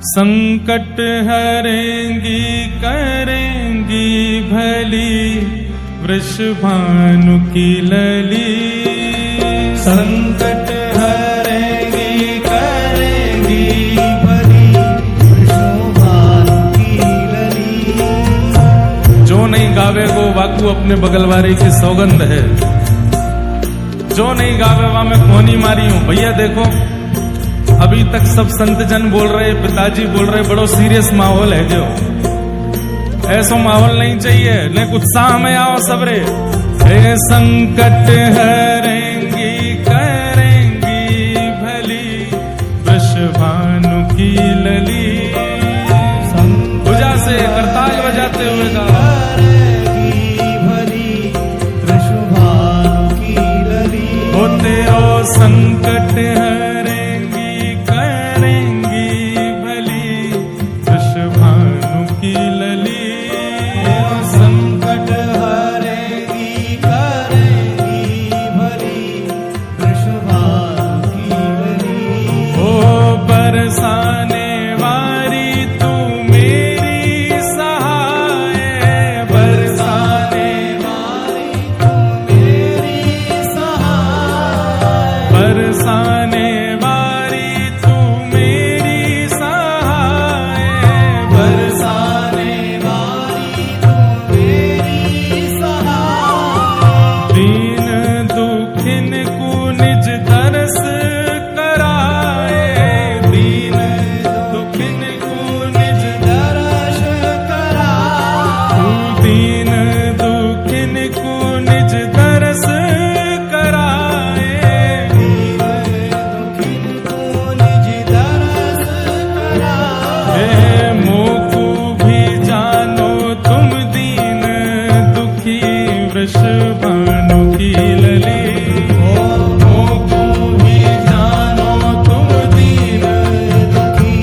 संकट हरेंगी करेंगी भली वृषभानु की लली। संकट हरेंगी करेंगी भली वृषभानु की लली। जो नहीं गावे गो वाकू अपने बगलवारी की सौगंध है। जो नहीं गावे वा मैं कोनी मारी हूं। भैया देखो अभी तक सब संत जन बोल रहे, पिताजी बोल रहे, बड़ो सीरियस माहौल है। जो ऐसा माहौल नहीं चाहिए, लेकिन उत्साह में आओ सबरे। हे संकट हरेंगी करेंगी भली वृषभानु की लली। पूजा से करताल बजाते हुए गा। तेरो संकट हरेंगी करेंगी भली वृषभानु की लली। संकट हरेंगी करेंगी भली वृषभानु की लली। ओ बरसाने वारी तू मेरी सहाय। बरसाने वारी तू मेरी सहाय। बरसाने वारी तू मेरी सहाय। बरसाने वारी तू मेरी सहाय। दीन दुखिन को निज तरस कराए। दीन दुखिन को निज दर्श कराए। तू दीन दुखिन को निज तरस कराए। हे मोकू भी जानो तुम दीन दुखी वृषभानु की लली। मोकू भी जानो तुम दीन दुखी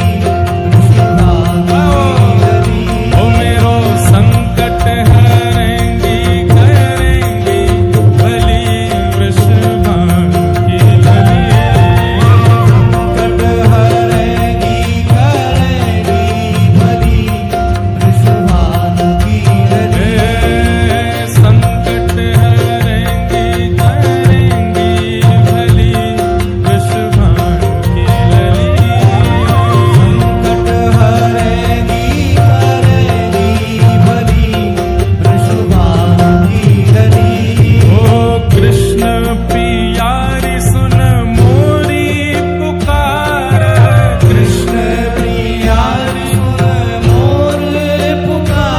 वृषभानु की लली। ओ मेरो संकट हरेंगी करेंगी भली वृषभानु की लली। संकट हरेंगी करेंगी भली वृषभानु की लली। संकट हरेंगी करेंगी भली वृषभानु की लली। संकट हरेंगी करेंगी भली वृषभानु की लली। ओ कृष्ण प्यारी सुन मोरी पुकार। कृष्ण प्रियारी सुन मोर पुकार।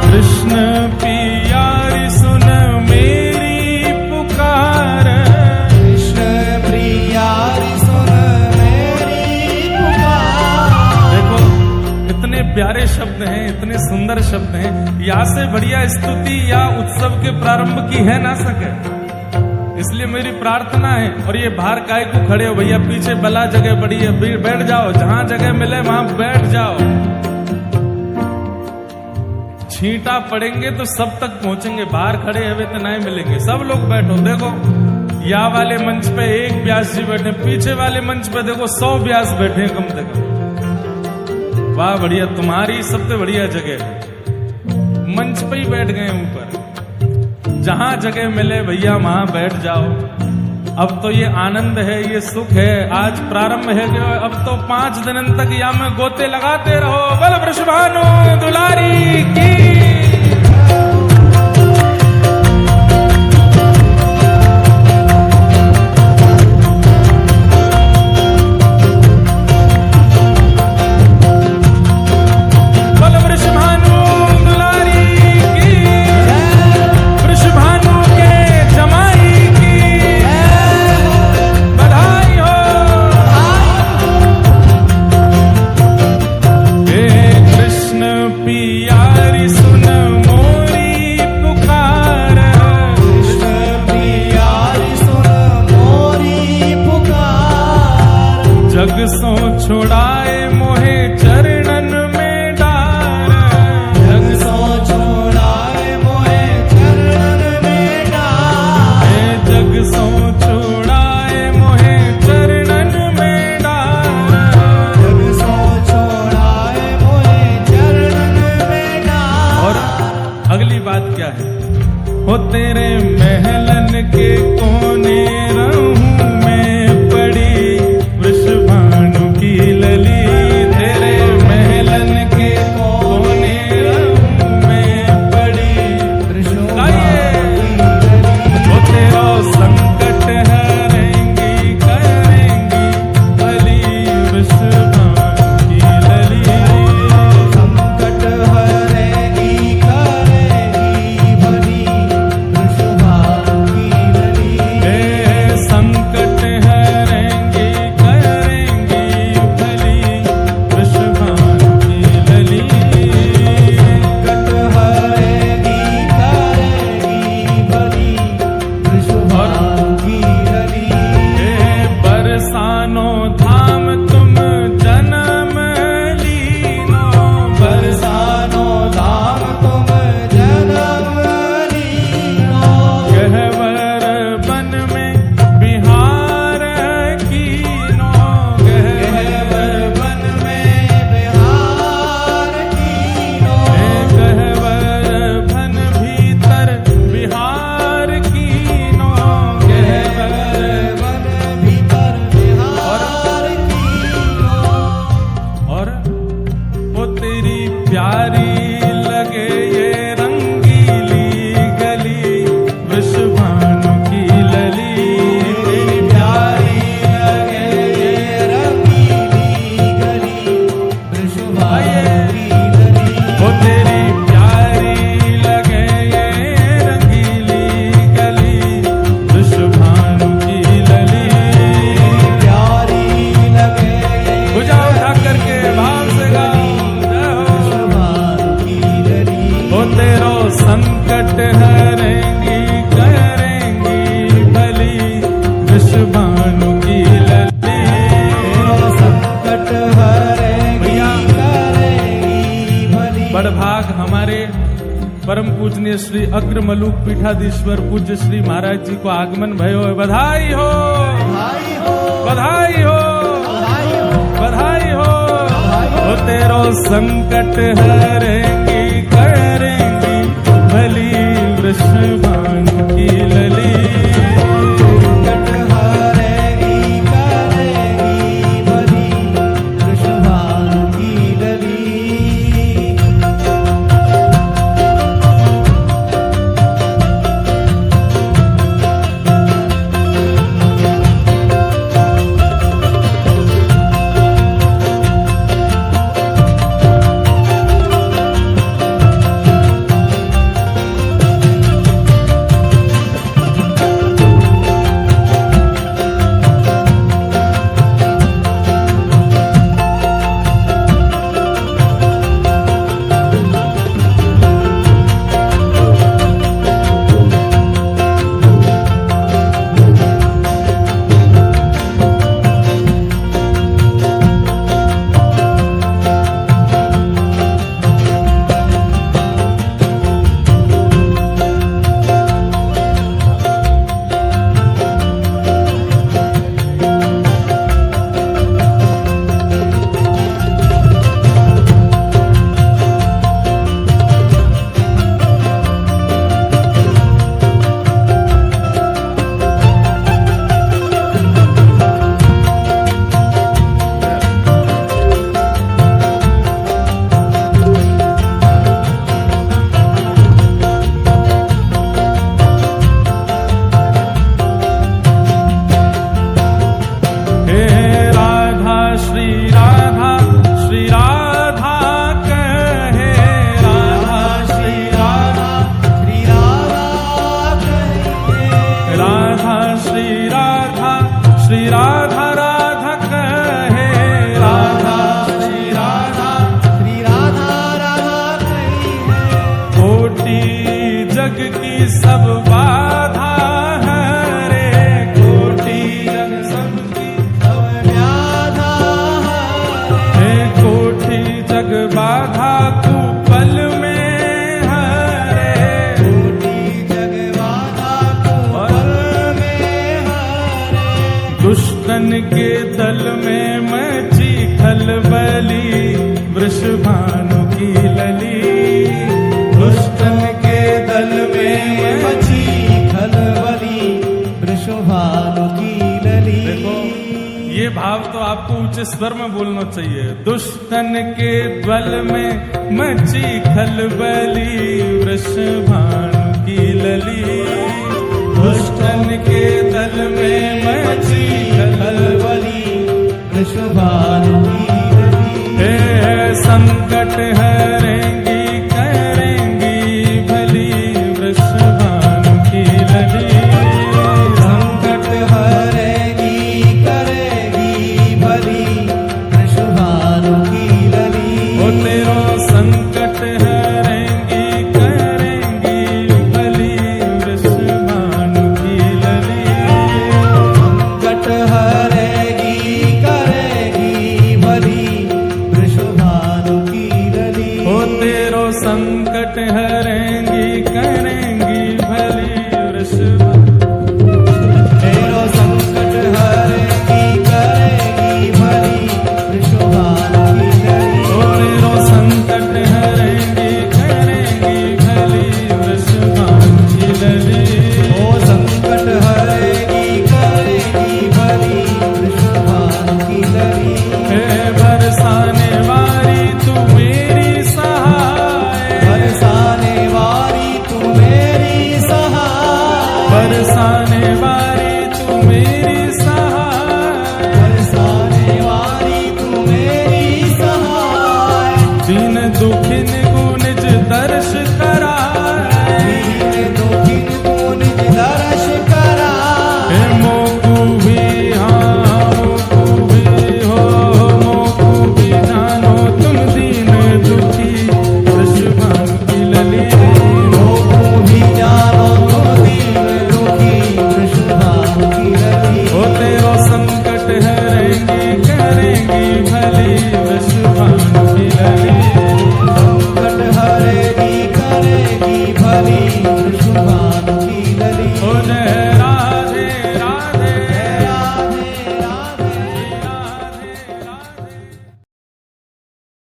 कृष्ण प्यारी सुन मेरी पुकार। कृष्ण प्रियारी सुन मेरी पुकार। देखो इतने प्यारे शब्द हैं, इतने सुंदर शब्द हैं। यहाँ से बढ़िया स्तुति या उत्सव के प्रारंभ की है ना सके। इसलिए मेरी प्रार्थना है। और ये बाहर काय को खड़े हो भैया, पीछे बला जगह बड़ी है, बैठ जाओ। जहां जगह मिले वहां बैठ जाओ। छींटा पड़ेंगे तो सब तक पहुंचेंगे। बाहर खड़े हुए तो नहीं मिलेंगे। सब लोग बैठो। देखो या वाले मंच पे एक व्यास जी बैठे, पीछे वाले मंच पे देखो 100 व्यास बैठे हैं कम से कम। वाह बढ़िया, तुम्हारी सबसे बढ़िया जगह है। मंच पे ही बैठ गए ऊपर। जहां जगह मिले भैया वहां बैठ जाओ। अब तो ये आनंद है, ये सुख है। आज प्रारंभ है जो अब तो 5 दिन तक या में गोते लगाते रहो। बल वृषभानु दुलारी की। बल वृषभानु दुलारी की। वृषभानु के जमाई की बधाई हो। हे कृष्ण प्यारी सुन हो तेरे महलन के कोने रहूं मैं पड़ी वृषभानु की लली। तेरे महलन के कोने रहूं मैं पड़ी वो तेरा संकट हरेंगी करेंगी भली वृषभानु की लली। संकट हरेगी करेगी भली वृषभानु की लली। संकट हरेंगी करेंगी भली वृषभानु की लली। संकट हरेगी करेगी भली वृषभानु की लली। बरसानो धाम तुम जन्म लीनो। बरसानो धाम तुम जन्म लीनो। गहवर बन में बिहार कीनो। गहवर बन में बिहार कीनो। गहवर बन भीतर बिहार कीनो। गहवर बन भीतर बिहार कीनो। और वो तेरी प्यारी लगे ये रंगीली गली वृषभानु की लली। तेरी प्यारी लगे ये रंगीली गली वृषभानु की लली। वो तेरी प्यारी लगे ये रंगीली गली वृषभानु की लली। प्यारी लगे ये भुजा उठा करके भाव से गाओ जय हो। वृषभानु की लली। वो तेरो संकट हरेंगी करेंगी भली वृषभानु की लली। संकट हरेगी करेगी भली। बड़भाग हमारे परम पूजनीय श्री अग्र मलुक पीठाधीश्वर पूज्य श्री महाराज जी को आगमन भयो है। बधाई हो भाई हो बधाई हो भाई हो बधाई हो। वो तेरो संकट हरेंगी करेंगी भली वृषभानु की लली। संकट हरेगी करेगी भली वृषभानु की लली। सब बाधा हरे, कोटि जग सबकी सब व्याधा हे, कोटि जग बाधा तू पल में हरे। कोटि जग बाधा तू पल में हरे। दुष्टन के दल में मची खलबली, वृषभानु की लली। दुष्टन के दल में मची आपको ऊंचे स्वर में बोलना चाहिए। दुष्टन के द्वल में मची खलबली, वृषभानु की लली। दुष्टन के दल में मची खलबली, वृषभानु की